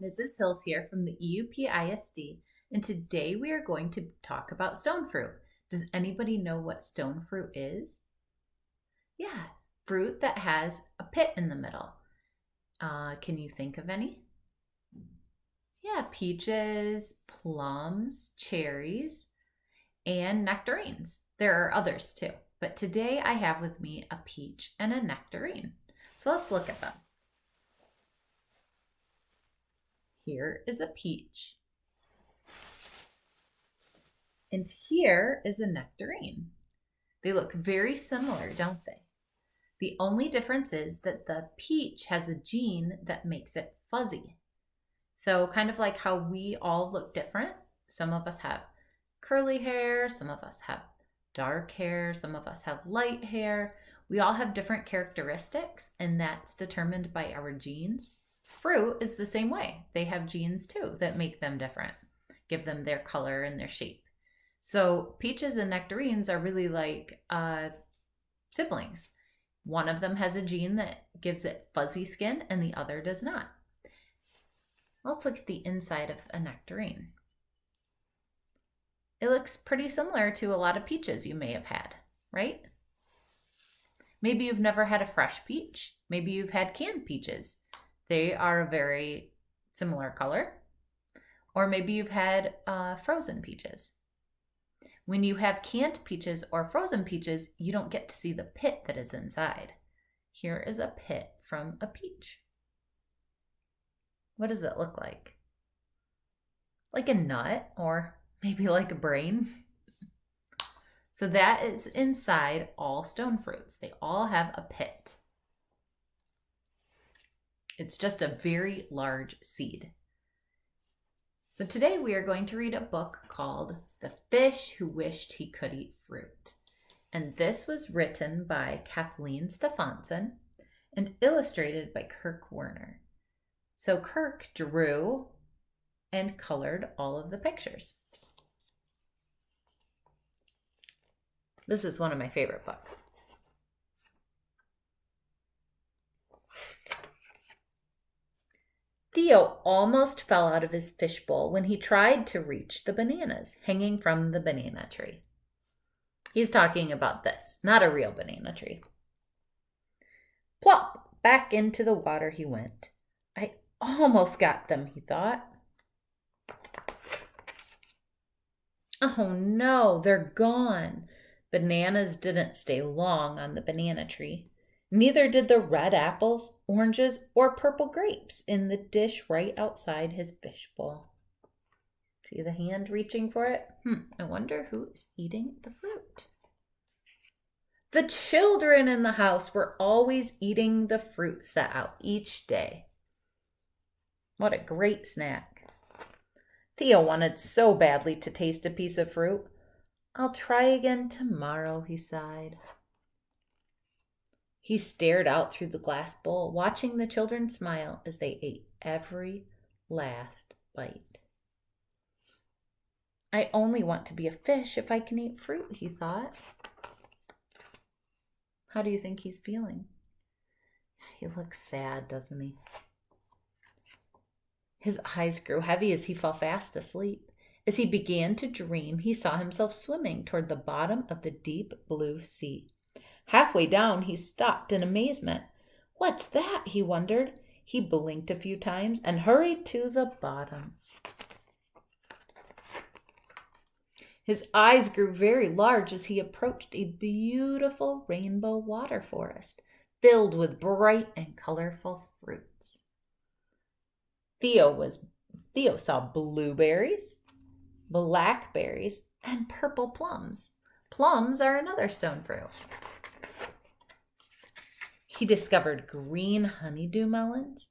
Mrs. Hills here from the EUP-ISD, and today we are going to talk about stone fruit. Does anybody know what stone fruit is? Yeah, fruit that has a pit in the middle. Can you think of any? Yeah, peaches, plums, cherries, and nectarines. There are others too, but today I have with me a peach and a nectarine. So let's look at them. Here is a peach. And here is a nectarine. They look very similar, don't they? The only difference is that the peach has a gene that makes it fuzzy. So kind of like how we all look different. Some of us have curly hair, some of us have dark hair, some of us have light hair. We all have different characteristics, and that's determined by our genes. Fruit is the same way. They have genes too that make them different, give them their color and their shape. So peaches and nectarines are really like siblings. One of them has a gene that gives it fuzzy skin and the other does not. Let's look at the inside of a nectarine. It looks pretty similar to a lot of peaches you may have had, right? Maybe you've never had a fresh peach. Maybe you've had canned peaches. They are a very similar color. Or maybe you've had frozen peaches. When you have canned peaches or frozen peaches, you don't get to see the pit that is inside. Here is a pit from a peach. What does it look like? Like a nut, or maybe like a brain. So that is inside all stone fruits. They all have a pit. It's just a very large seed. So today we are going to read a book called The Fish Who Wished He Could Eat Fruit. And this was written by Kathleen Stefansson and illustrated by Kirk Werner. So Kirk drew and colored all of the pictures. This is one of my favorite books. Theo almost fell out of his fishbowl when he tried to reach the bananas hanging from the banana tree. He's talking about this, not a real banana tree. Plop! Back into the water he went. I almost got them, he thought. Oh no, they're gone. Bananas didn't stay long on the banana tree. Neither did the red apples, oranges, or purple grapes in the dish right outside his fishbowl. See the hand reaching for it? I wonder who is eating the fruit. The children in the house were always eating the fruit set out each day. What a great snack. Theo wanted so badly to taste a piece of fruit. I'll try again tomorrow, he sighed. He stared out through the glass bowl, watching the children smile as they ate every last bite. I only want to be a fish if I can eat fruit, he thought. How do you think he's feeling? He looks sad, doesn't he? His eyes grew heavy as he fell fast asleep. As he began to dream, he saw himself swimming toward the bottom of the deep blue sea. Halfway down, he stopped in amazement. What's that? He wondered. He blinked a few times and hurried to the bottom. His eyes grew very large as he approached a beautiful rainbow water forest filled with bright and colorful fruits. Theo saw blueberries, blackberries, and purple plums. Plums are another stone fruit. He discovered green honeydew melons,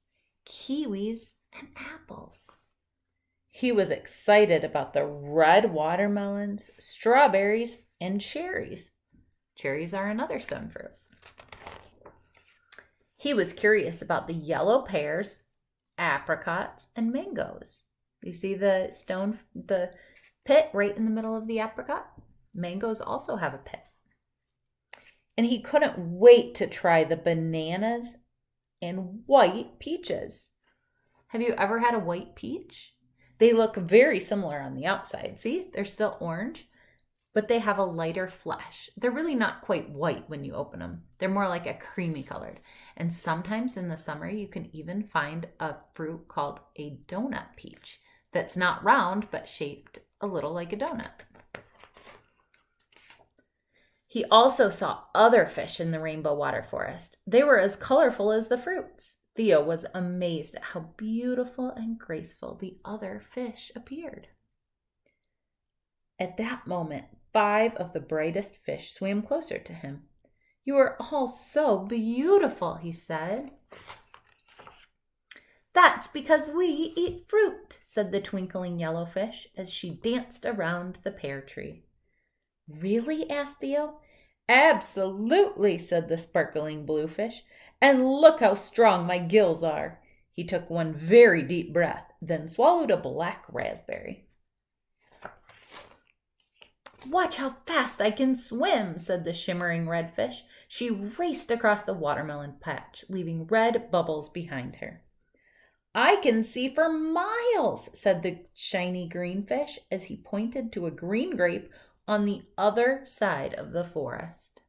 kiwis, and apples. He was excited about the red watermelons, strawberries, and cherries. Cherries are another stone fruit. He was curious about the yellow pears, apricots, and mangoes. You see the pit right in the middle of the apricot? Mangoes also have a pit. And he couldn't wait to try the bananas and white peaches. Have you ever had a white peach? They look very similar on the outside. See, they're still orange, but they have a lighter flesh. They're really not quite white when you open them. They're more like a creamy colored. And sometimes in the summer, you can even find a fruit called a donut peach that's not round, but shaped a little like a donut. He also saw other fish in the rainbow water forest. They were as colorful as the fruits. Theo was amazed at how beautiful and graceful the other fish appeared. At that moment, 5 of the brightest fish swam closer to him. "You are all so beautiful," he said. "That's because we eat fruit," said the twinkling yellow fish as she danced around the pear tree. "Really?" asked Theo. "Absolutely," said the sparkling blue fish. "And look how strong my gills are." He took one very deep breath, then swallowed a black raspberry. "Watch how fast I can swim," said the shimmering red fish. She raced across the watermelon patch, leaving red bubbles behind her. "I can see for miles," said the shiny green fish as he pointed to a green grape on the other side of the forest.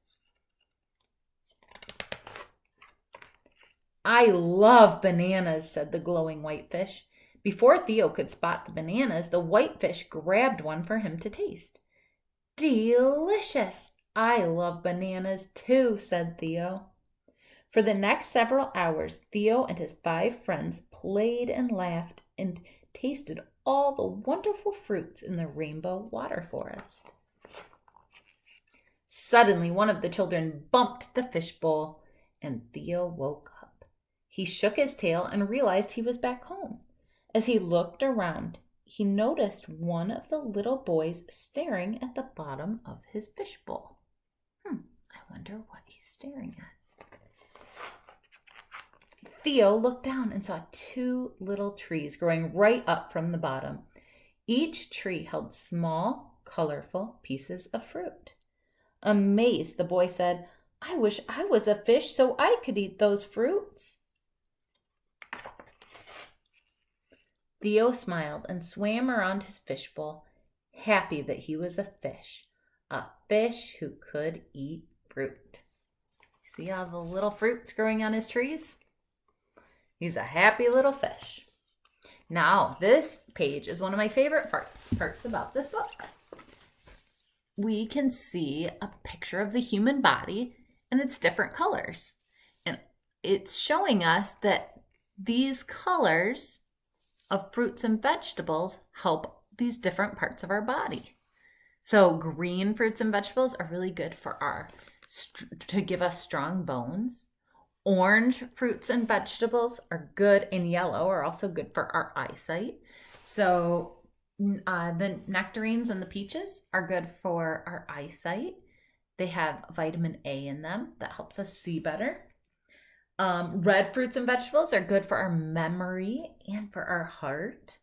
"I love bananas," said the glowing white fish. Before Theo could spot the bananas, the white fish grabbed one for him to taste. "Delicious! I love bananas too," said Theo. For the next several hours, Theo and his 5 friends played and laughed and tasted all the wonderful fruits in the rainbow water forest. Suddenly, one of the children bumped the fishbowl, and Theo woke up. He shook his tail and realized he was back home. As he looked around, he noticed one of the little boys staring at the bottom of his fishbowl. I wonder what he's staring at. Theo looked down and saw 2 little trees growing right up from the bottom. Each tree held small, colorful pieces of fruit. Amazed, the boy said, "I wish I was a fish so I could eat those fruits." Theo smiled and swam around his fishbowl, happy that he was a fish who could eat fruit. See all the little fruits growing on his trees? He's a happy little fish. Now, this page is one of my favorite parts about this book. We can see a picture of the human body and its different colors. And it's showing us that these colors of fruits and vegetables help these different parts of our body. So green fruits and vegetables are really good for to give us strong bones. Orange fruits and vegetables are good, and yellow are also good for our eyesight. So the nectarines and the peaches are good for our eyesight. They have vitamin A in them that helps us see better. Red fruits and vegetables are good for our memory and for our heart.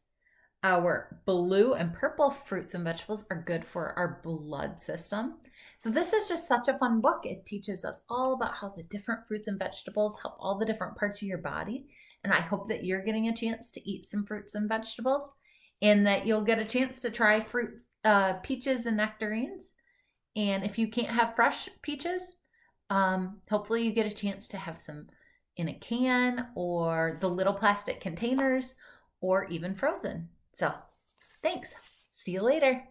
Our blue and purple fruits and vegetables are good for our blood system. So this is just such a fun book. It teaches us all about how the different fruits and vegetables help all the different parts of your body. And I hope that you're getting a chance to eat some fruits and vegetables, and that you'll get a chance to try fruits, peaches and nectarines. And if you can't have fresh peaches, hopefully you get a chance to have some in a can or the little plastic containers or even frozen. So thanks. See you later.